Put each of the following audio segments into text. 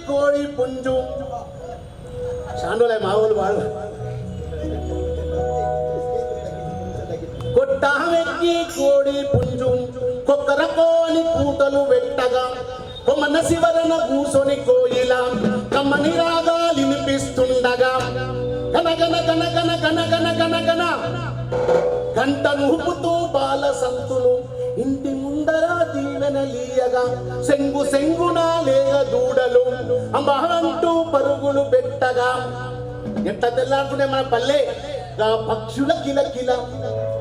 కోడి పుంజు చాండోలే మామూలు వాడు కొట్టామెక్కి కోడి పుంజు కొక్కరకోని కూటలు వెట్టగా కొమ్మన శివరన కూసొని కోయిల కమ్మని రాగాలు వినిపిస్తుండగా గనగన గనగన గనగన గనగన గంట నూపుతూ బాల సంతులు ఇంటి ముందర దీవెనలీయగా సెంగు సెంగున లేగ దూడలు అంటూ పరుగులు పెట్టగా ఎంత తెల్లాడుతుండే మన పల్లె పక్షుల కిలకిల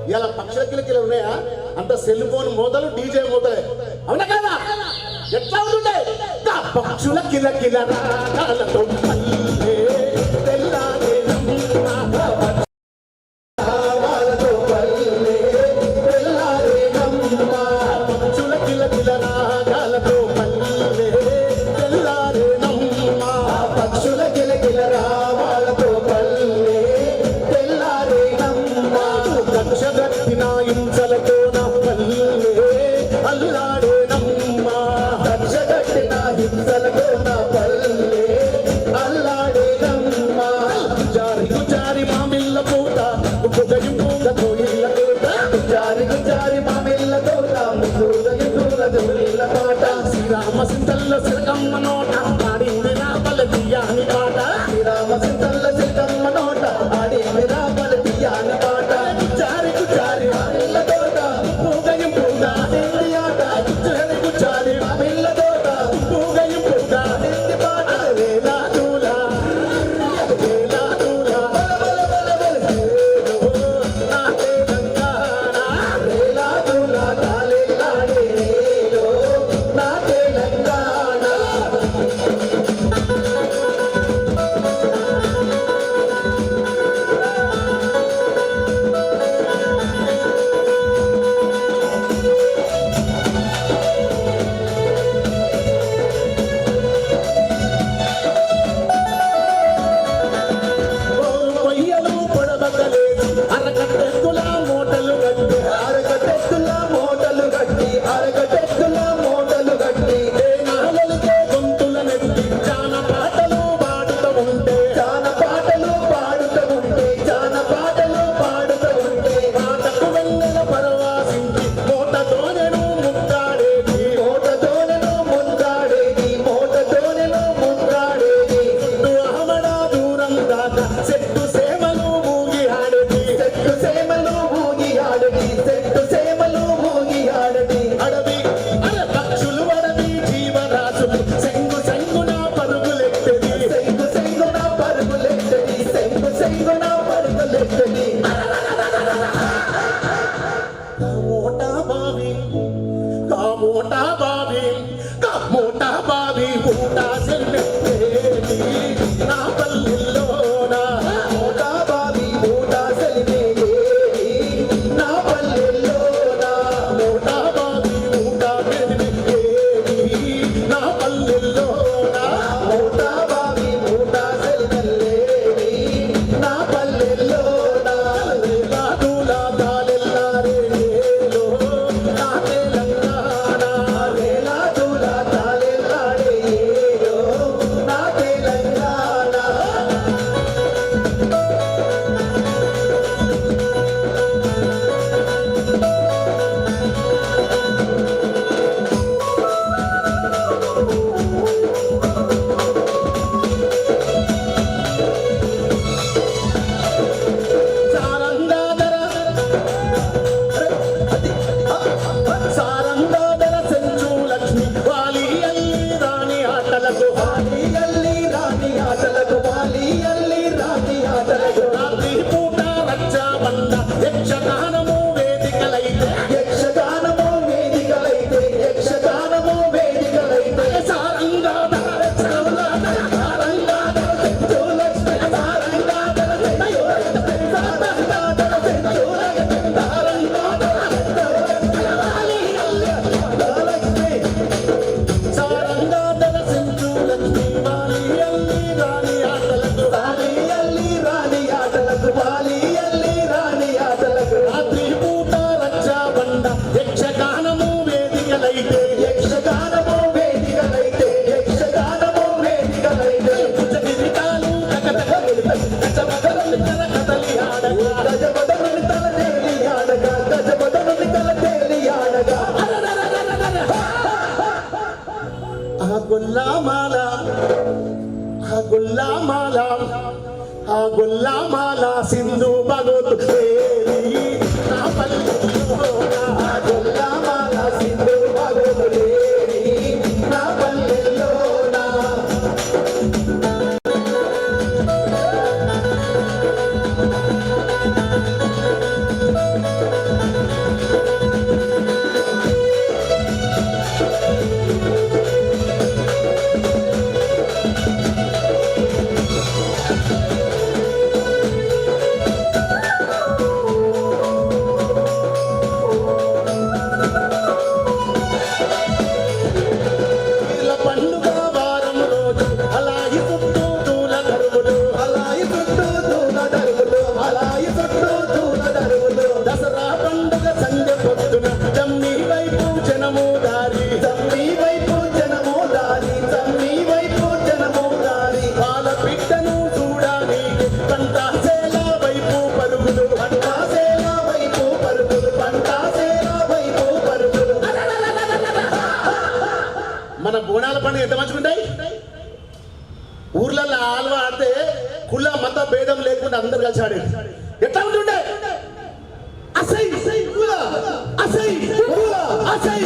ఇలా పక్షుల కిలకిల ఉన్నాయా అంత సెల్ ఫోన్ మోతలు డీజే మోతలే అవునా కదా ఎట్లా ఉంటుండే పక్షుల కిలకిల రాగాలతో పల్లె తెల్లారే సింతల్ల సిరకమ్మ నోట ఆడింది నా బలదియాని పాట శ్రీరామ సింతల్ల సిరకమ్మ నోట ఆడింది నా బలదియాని పాట కుచారి కుచారి పిల్ల తోట పూగయం పూగా నింది ఆట కుచారి కుచారి పిల్ల తోట పూగయం పూగా నింది పాట వేలా దూలా వేలా దూలా నా తెలంగాణ వేలా దూలా తాలేలాడే నా ఆ గొల్లమాల ఆ గొల్లమాల ఆ గొల్లమాల సింధు భగవతులేరి నా పల్లెల్లోన ఆ గొల్లమాల సింధు భగవతులేరి నా పల్లెల్లోన పండుగ వారం రోజు అలాయి చుట్టూ దూల దరువులు అలాయి చుట్టూ దూల దరువులు అలాయి చుట్టూ దూల దరువులు దసరా పండుగ సంధ్య పొద్దున జమ్మి వైపు జనము దారి జమ్మి వైపు జనము దారి జమ్మి వైపు జనము దారి వాళ్ళ బిడ్డను చూడడానికి పంటాసేల వైపు పరుగులు పంటాసేల వైపు పరుగులు పంటాసేల వైపు పరుగులు మన బోనాల పండుగ ఎంత మంచిగుంటాయి ఊర్లలో ఆల్వా ఆడితే కుల మత భేదం లేకుండా అందరు కలిసి ఆడేది ఎట్లా ఉంటుండే అసై అసై అసై